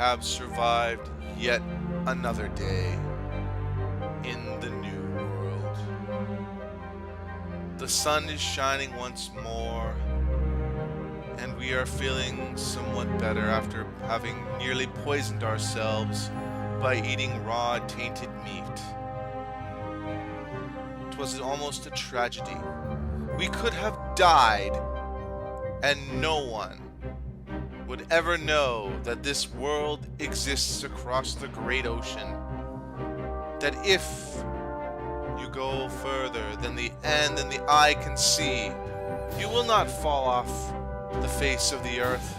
have survived yet another day in the new world. The sun is shining once more, and we are feeling somewhat better after having nearly poisoned ourselves by eating raw, tainted meat. It was almost a tragedy. We could have died, and no one would ever know that this world exists across the great ocean. That if you go further than the end and the eye can see, you will not fall off the face of the earth.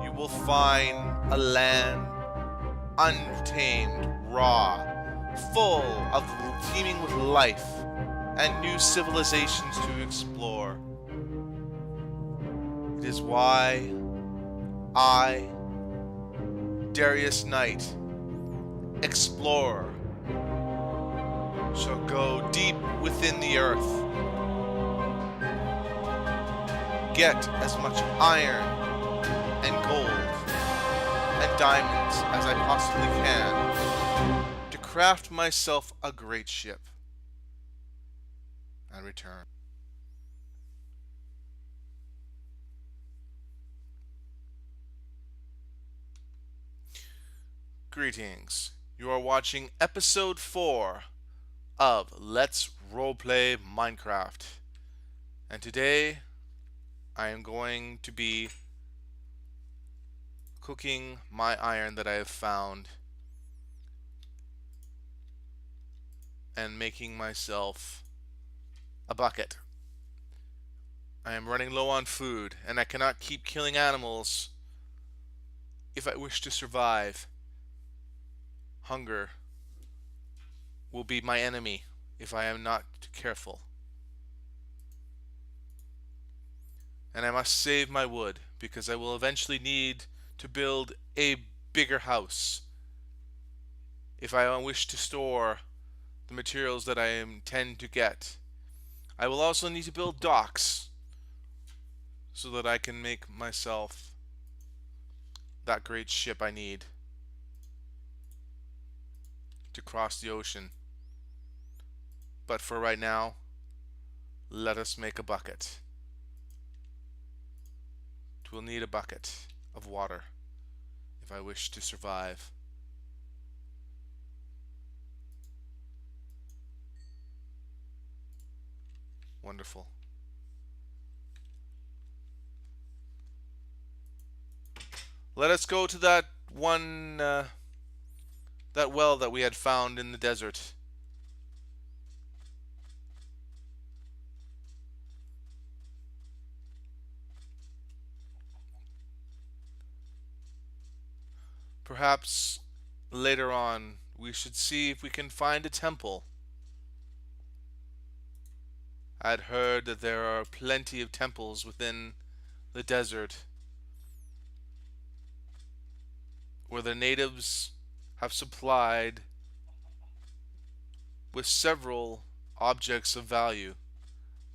You will find a land untamed, raw, full of teeming with life and new civilizations to explore. It is why I, Darius Knight, explorer, shall go deep within the earth, get as much iron and gold and diamonds as I possibly can to craft myself a great ship and return. Greetings. You are watching episode 4 of Let's Roleplay Minecraft. And today I am going to be cooking my iron that I have found and making myself a bucket. I am running low on food and I cannot keep killing animals if I wish to survive. Hunger will be my enemy if I am not careful. And I must save my wood because I will eventually need to build a bigger house if I wish to store the materials that I intend to get. I will also need to build docks so that I can make myself that great ship I need to cross the ocean. But for right now, let us make a bucket. We'll need a bucket of water if I wish to survive. Wonderful. Let us go to that that well that we had found in the desert. Perhaps later on we should see if we can find a temple. I'd heard that there are plenty of temples within the desert where the natives have supplied with several objects of value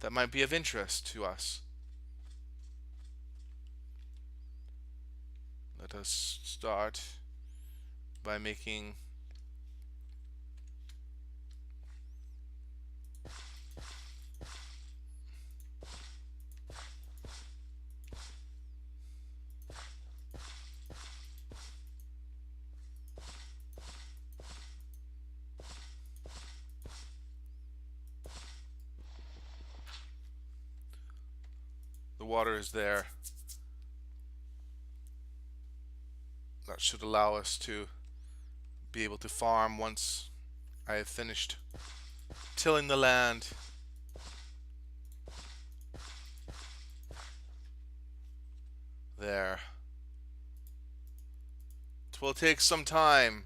that might be of interest to us. Let us start by making the water is there. That should allow us to be able to farm once I have finished tilling the land. There. It will take some time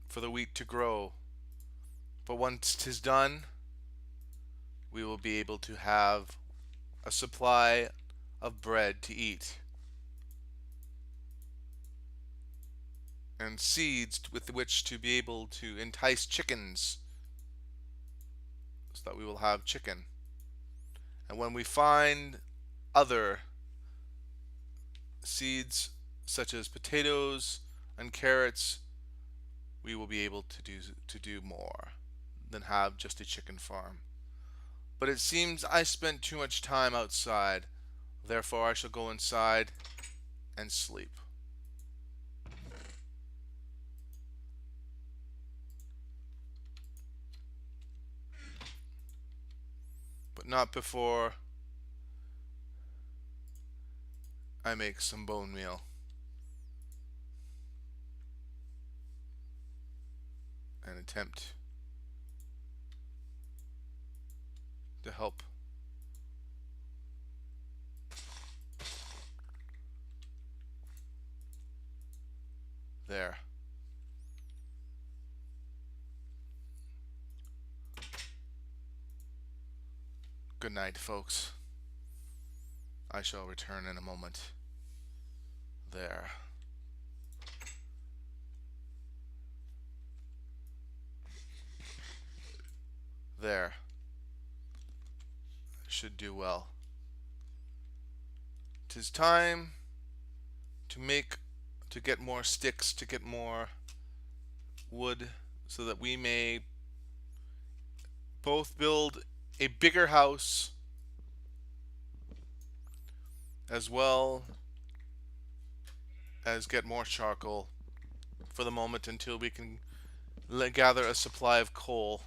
for the wheat to grow, but once 'tis done, we will be able to have a supply of bread to eat and seeds with which to be able to entice chickens so that we will have chicken. And when we find other seeds such as potatoes and carrots, we will be able to do more than have just a chicken farm. But it seems I spent too much time outside, therefore I shall go inside and sleep. But not before I make some bone meal and attempt to help. There. Good night, folks. I shall return in a moment. There. There. Should do well. 'Tis time to get more sticks, to get more wood, so that we may both build a bigger house as well as get more charcoal for the moment until we can gather a supply of coal.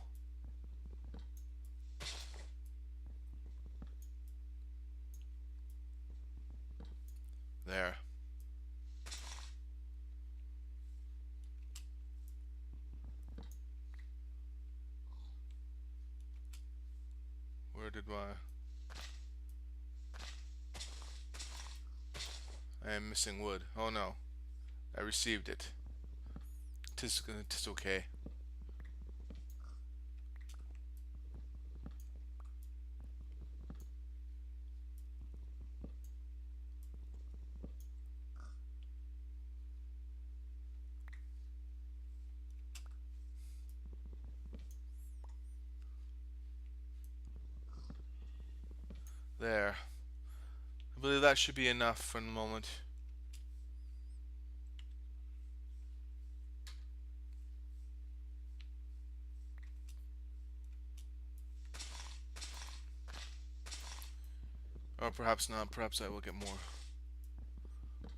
There. Where did I am missing wood. Oh no. I received it. Tis okay. There. I believe that should be enough for the moment. Or perhaps not. Perhaps I will get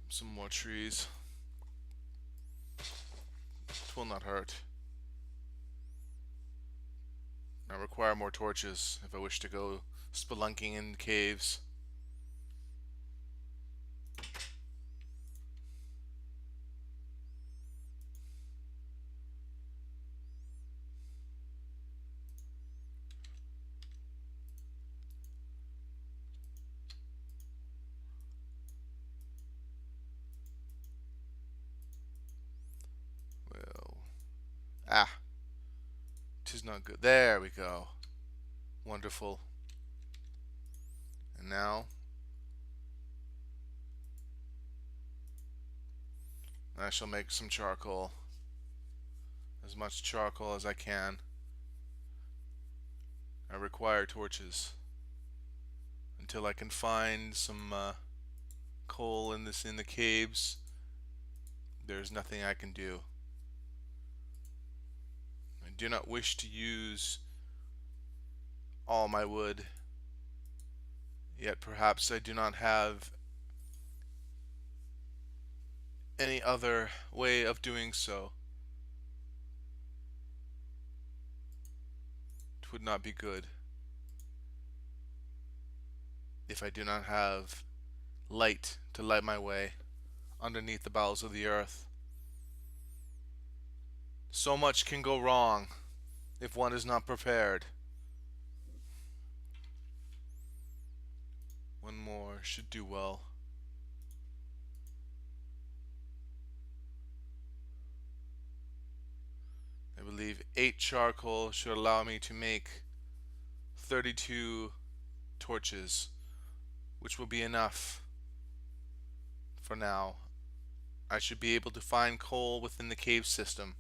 some more trees. It will not hurt. I require more torches if I wish to go spelunking in caves. Well, ah, 'tis not good. There we go. Wonderful. And now I shall make some charcoal. As much charcoal as I can. I require torches until I can find some coal in the caves. There's nothing I can do. I do not wish to use all my wood, yet perhaps I do not have any other way of doing so. It would not be good if I do not have light to light my way underneath the bowels of the earth. So much can go wrong if one is not prepared. One more should do well. I believe 8 charcoal should allow me to make 32 torches, which will be enough for now. I should be able to find coal within the cave system,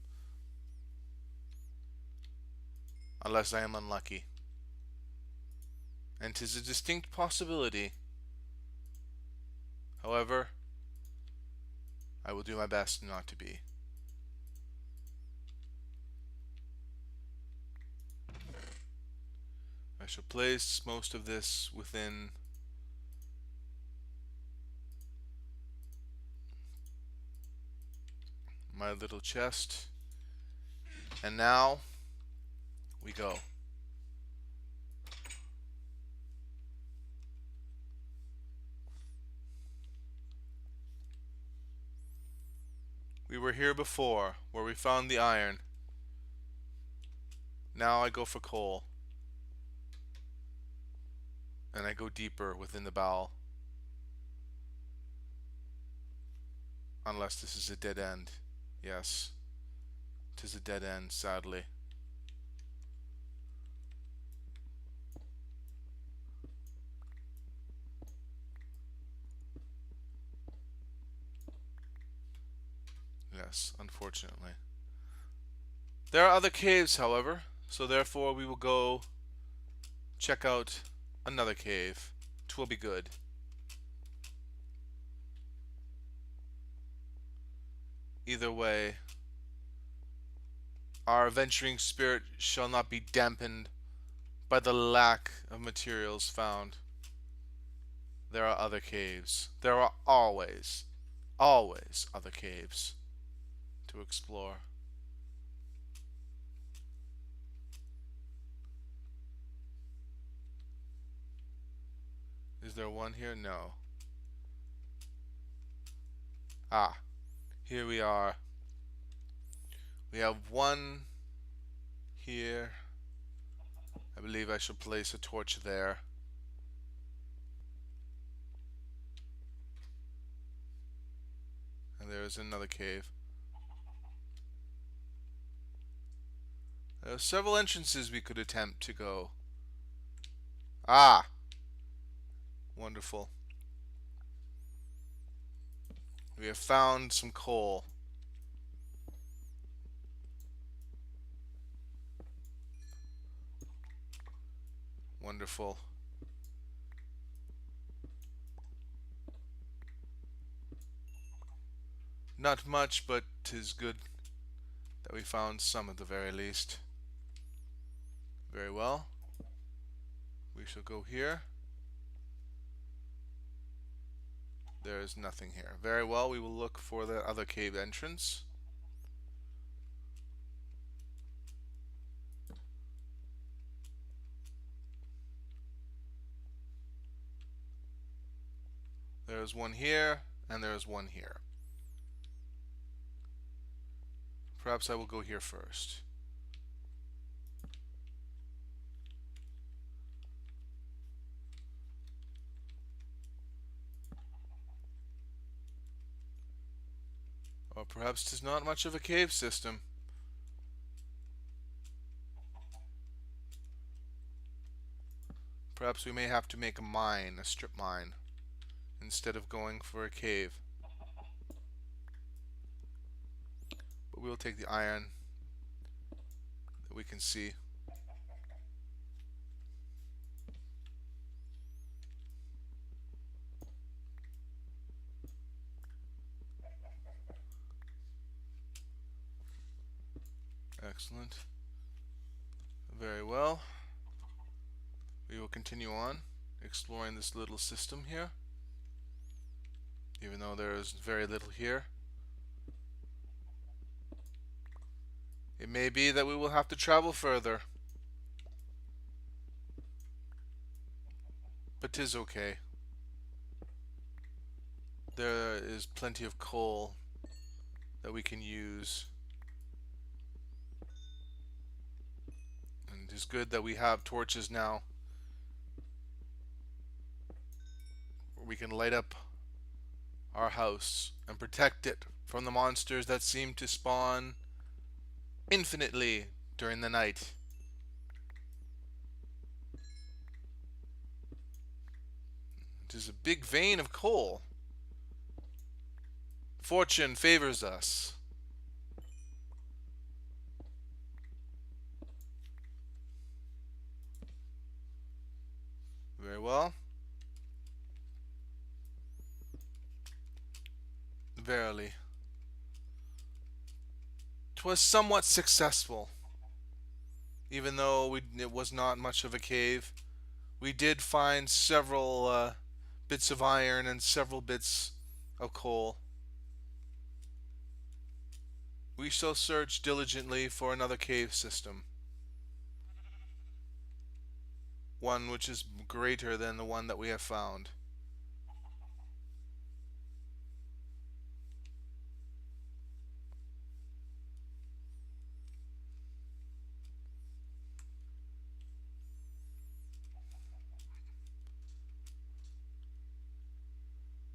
unless I am unlucky. And 'tis a distinct possibility. However, I will do my best not to be. I shall place most of this within my little chest. And now we go. We were here before, where we found the iron. Now I go for coal. And I go deeper within the bowel. Unless this is a dead end. Yes. It is a dead end, sadly. Yes, unfortunately. There are other caves, however, so therefore we will go check out another cave. 'Twill be good. Either way, our adventuring spirit shall not be dampened by the lack of materials found. There are other caves. There are always other caves to explore. Is there one here? No. Ah, here we are. We have one here. I believe I shall place a torch there. And there is another cave. There are several entrances we could attempt to go. Ah! Wonderful. We have found some coal. Wonderful. Not much, but 'tis good that we found some at the very least. Very well. We shall go here. There is nothing here. Very well, we will look for the other cave entrance. There is one here, and there is one here. Perhaps I will go here first. Or perhaps 'tis not much of a cave system. Perhaps we may have to make a mine, a strip mine, instead of going for a cave. But we will take the iron that we can see. Excellent. Very well. We will continue on exploring this little system here, even though there is very little here. It may be that we will have to travel further, but 'tis okay. There is plenty of coal that we can use, and it is good that we have torches now where we can light up our house and protect it from the monsters that seem to spawn infinitely during the night. It is a big vein of coal. Fortune favors us. Very well. Verily. 'Twas somewhat successful, even though it was not much of a cave. We did find several bits of iron and several bits of coal. We shall search diligently for another cave system, one which is greater than the one that we have found.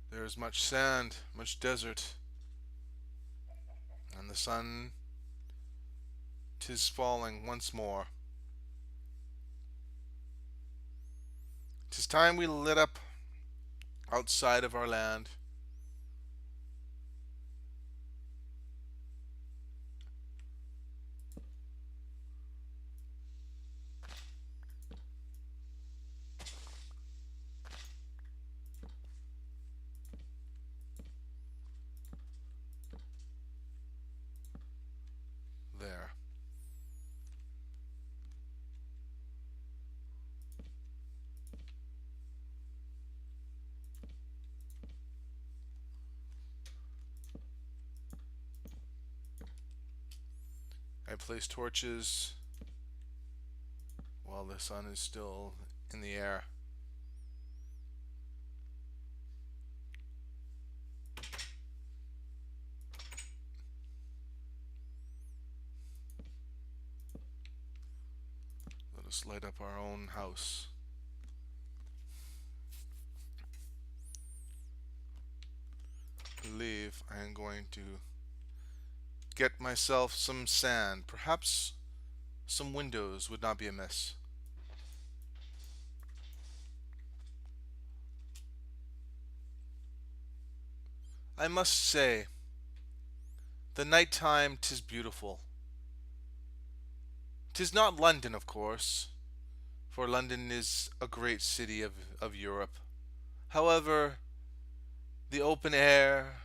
There is much sand, much desert, and the sun 'tis falling once more. 'Tis time we lit up outside of our land. There. I place torches while the sun is still in the air. Let us light up our own house. I believe I am going to get myself some sand. Perhaps some windows would not be amiss. I must say, the nighttime 'tis beautiful. 'Tis not London, of course, for London is a great city of Europe. However, the open air,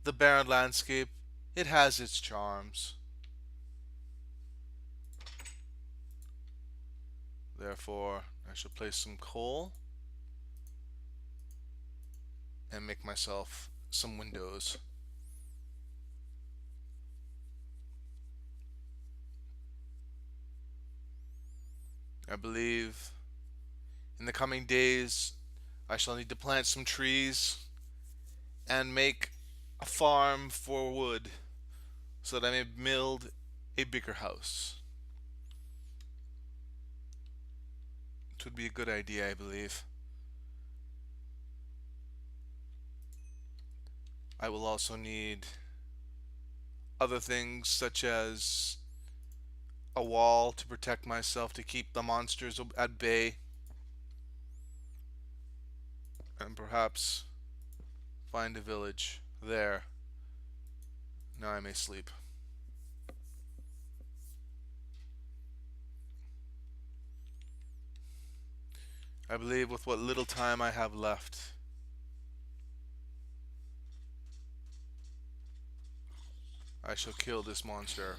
the barren landscape, it has its charms. Therefore, I shall place some coal and make myself some windows. I believe in the coming days I shall need to plant some trees and make a farm for wood so that I may build a bigger house. It would be a good idea, I believe. I will also need other things such as a wall to protect myself, to keep the monsters at bay, and perhaps find a village. There. Now I may sleep. I believe with what little time I have left, I shall kill this monster.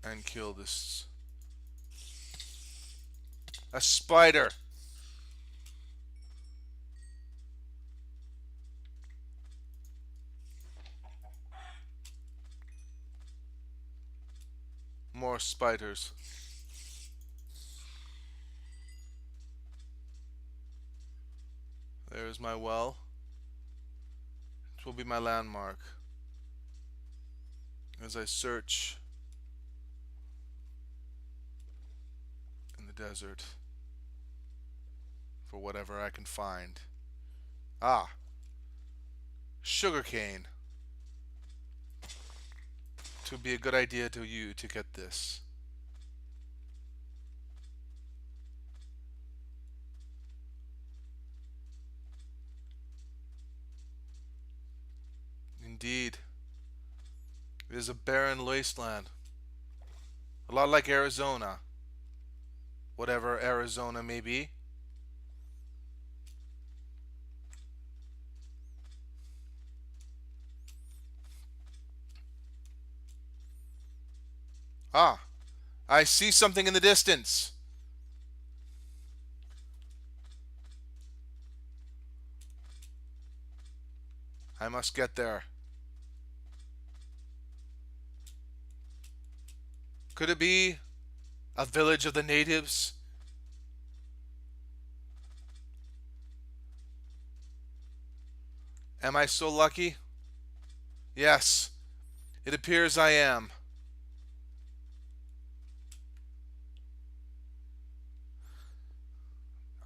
And kill this. A spider! More spiders. There is my well. It will be my landmark as I search in the desert for whatever I can find. Ah! Sugarcane. It would be a good idea to you to get this. Indeed. It is a barren wasteland. A lot like Arizona. Whatever Arizona may be. Ah, I see something in the distance. I must get there. Could it be a village of the natives? Am I so lucky? Yes, it appears I am.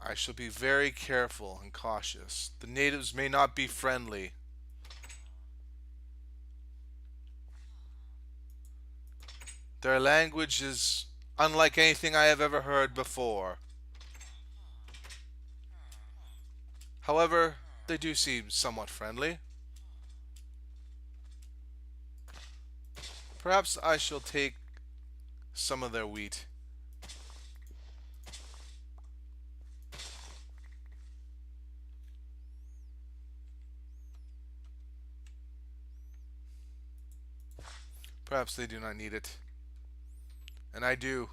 I shall be very careful and cautious. The natives may not be friendly. Their language is unlike anything I have ever heard before. However, they do seem somewhat friendly. Perhaps I shall take some of their wheat. Perhaps they do not need it. And I do.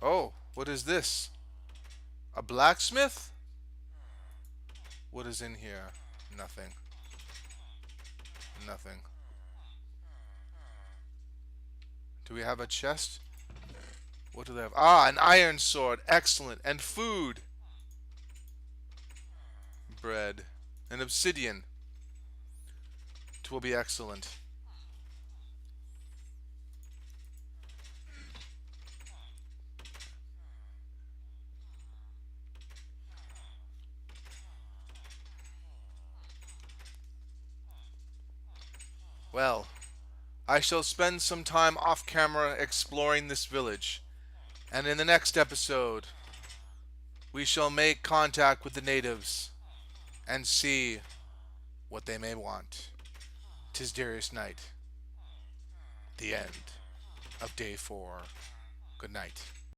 Oh, what is this? A blacksmith? What is in here? Nothing. Nothing. Do we have a chest? What do they have? Ah, an iron sword. Excellent. And food. Bread. And obsidian. It will be excellent. Well, I shall spend some time off camera exploring this village. And in the next episode, we shall make contact with the natives and see what they may want. 'Tis Darius Night. The end of day 4. Good night.